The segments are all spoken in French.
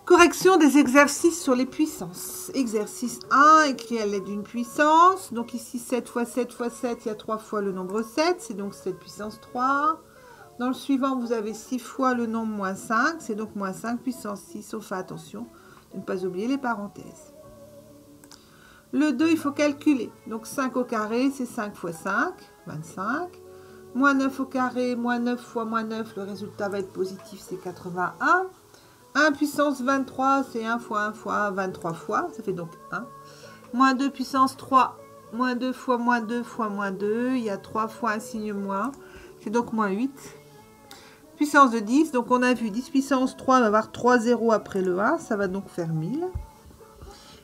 Correction des exercices sur les puissances. Exercice 1, écrit à l'aide d'une puissance. Donc ici, 7 fois 7 fois 7, il y a 3 fois le nombre 7. C'est donc 7 puissance 3. Dans le suivant, vous avez 6 fois le nombre moins 5. C'est donc moins 5 puissance 6, sauf attention de ne pas oublier les parenthèses. Le 2, il faut calculer. Donc 5 au carré, c'est 5 fois 5, 25. Moins 9 au carré, moins 9 fois moins 9, le résultat va être positif, c'est 81. 1 puissance 23, c'est 1 fois 1 fois 1, 23 fois, ça fait donc 1. Moins 2 puissance 3, moins 2 fois moins 2 fois moins 2, il y a 3 fois un signe moins, c'est donc moins 8. Puissance de 10, donc on a vu 10 puissance 3 va avoir 3 zéros après le 1, ça va donc faire 1000.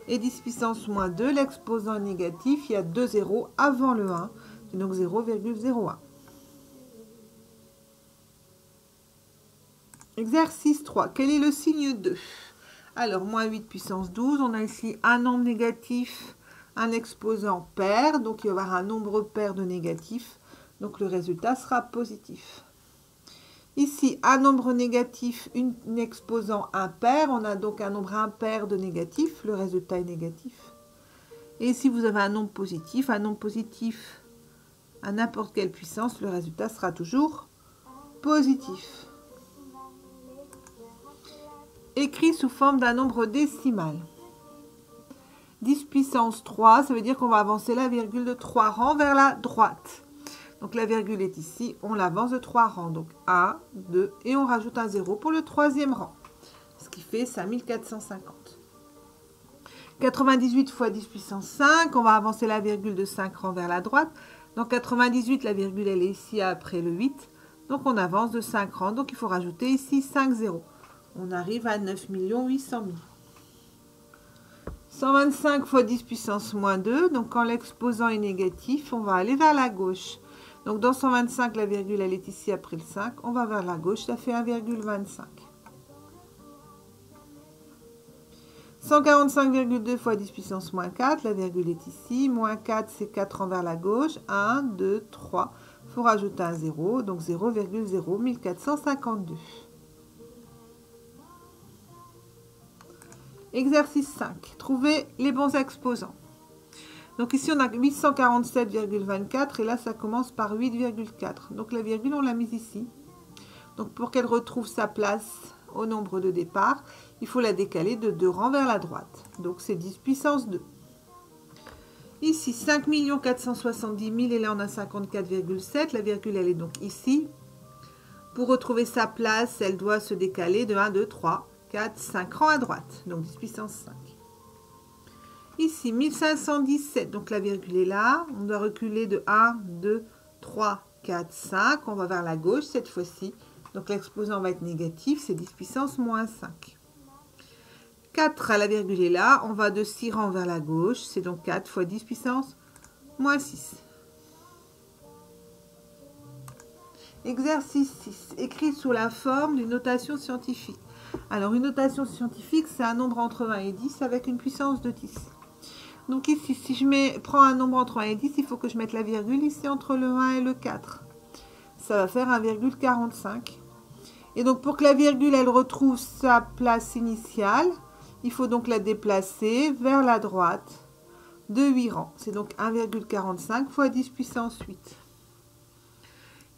Et 10 puissance moins 2, l'exposant est négatif, il y a 2 zéros avant le 1, c'est donc 0,01. Exercice 3. Quel est le signe 2? Alors, moins 8 puissance 12. On a ici un nombre négatif, un exposant pair. Donc, il va y avoir un nombre pair de négatifs. Donc, le résultat sera positif. Ici, un nombre négatif, un exposant impair. On a donc un nombre impair de négatifs. Le résultat est négatif. Et ici, vous avez un nombre positif à n'importe quelle puissance. Le résultat sera toujours positif. Écrit sous forme d'un nombre décimal. 10 puissance 3, ça veut dire qu'on va avancer la virgule de 3 rangs vers la droite. Donc la virgule est ici, on l'avance de 3 rangs. Donc 1, 2, et on rajoute un 0 pour le troisième rang. Ce qui fait 5450. 98 fois 10 puissance 5, on va avancer la virgule de 5 rangs vers la droite. Donc 98, la virgule elle est ici après le 8. Donc on avance de 5 rangs, donc il faut rajouter ici 5 zéros. On arrive à 9 800 000. 125 fois 10 puissance moins 2. Donc, quand l'exposant est négatif, on va aller vers la gauche. Donc, dans 125, la virgule, elle est ici après le 5. On va vers la gauche, ça fait 1,25. 145,2 fois 10 puissance moins 4. La virgule est ici. Moins 4, c'est 4 rangs vers la gauche. 1, 2, 3. Il faut rajouter un 0. Donc, 0,0 1452. Exercice 5. Trouvez les bons exposants. Donc ici, on a 847,24 et là, ça commence par 8,4. Donc la virgule, on l'a mise ici. Donc pour qu'elle retrouve sa place au nombre de départ, il faut la décaler de 2 rangs vers la droite. Donc c'est 10 puissance 2. Ici, 5 470 000 et là, on a 54,7. La virgule, elle est donc ici. Pour retrouver sa place, elle doit se décaler de 1, 2, 3. 4, 5 rangs à droite, donc 10 puissance 5. Ici, 1517, donc la virgule est là. On doit reculer de 1, 2, 3, 4, 5. On va vers la gauche cette fois-ci. Donc l'exposant va être négatif, c'est 10 puissance moins 5. 4, la virgule est là. On va de 6 rangs vers la gauche. C'est donc 4 fois 10 puissance moins 6. Exercice 6, écrit sous la forme d'une notation scientifique. Alors, une notation scientifique, c'est un nombre entre 1 et 10 avec une puissance de 10. Donc ici, si je prends un nombre entre 1 et 10, il faut que je mette la virgule ici entre le 1 et le 4. Ça va faire 1,45. Et donc, pour que la virgule, elle retrouve sa place initiale, il faut donc la déplacer vers la droite de 8 rangs. C'est donc 1,45 fois 10 puissance 8.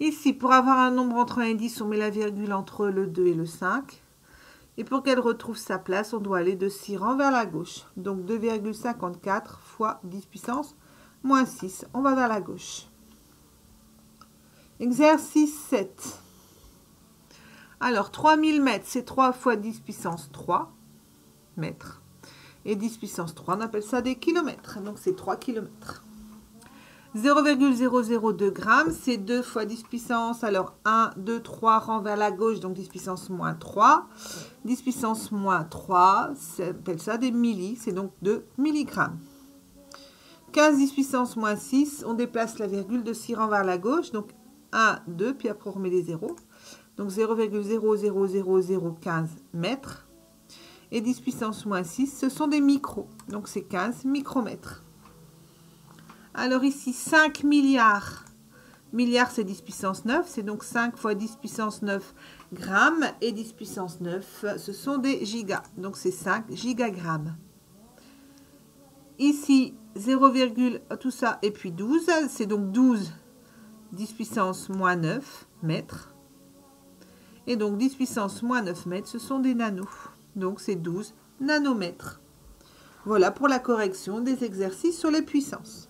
Ici, pour avoir un nombre entre 1 et 10, on met la virgule entre le 2 et le 5. Et pour qu'elle retrouve sa place, on doit aller de 6 rangs vers la gauche. Donc 2,54 fois 10 puissance moins 6. On va vers la gauche. Exercice 7. Alors 3000 mètres, c'est 3 fois 10 puissance 3 mètres. Et 10 puissance 3, on appelle ça des kilomètres. Donc c'est 3 kilomètres. 0,002 grammes, c'est 2 fois 10 puissance, alors 1, 2, 3 rangs vers la gauche, donc 10 puissance moins 3. 10 puissance moins 3, ça appelle ça des millis, c'est donc 2 milligrammes. 15, 10 puissance moins 6, on déplace la virgule de 6 rangs vers la gauche, donc 1, 2, puis après on remet les zéros. Donc 0,00015 mètres. Et 10 puissance moins 6, ce sont des micros, donc c'est 15 micromètres. Alors ici, 5 milliards. Milliards, c'est 10 puissance 9. C'est donc 5 fois 10 puissance 9. grammes et 10 puissance 9, ce sont des gigas. Donc c'est 5 gigagrammes. Ici, 0, tout ça, et puis 12. C'est donc 12, 10 puissance moins 9 mètres. Et donc 10 puissance moins 9 mètres, ce sont des nanos. Donc c'est 12 nanomètres. Voilà pour la correction des exercices sur les puissances.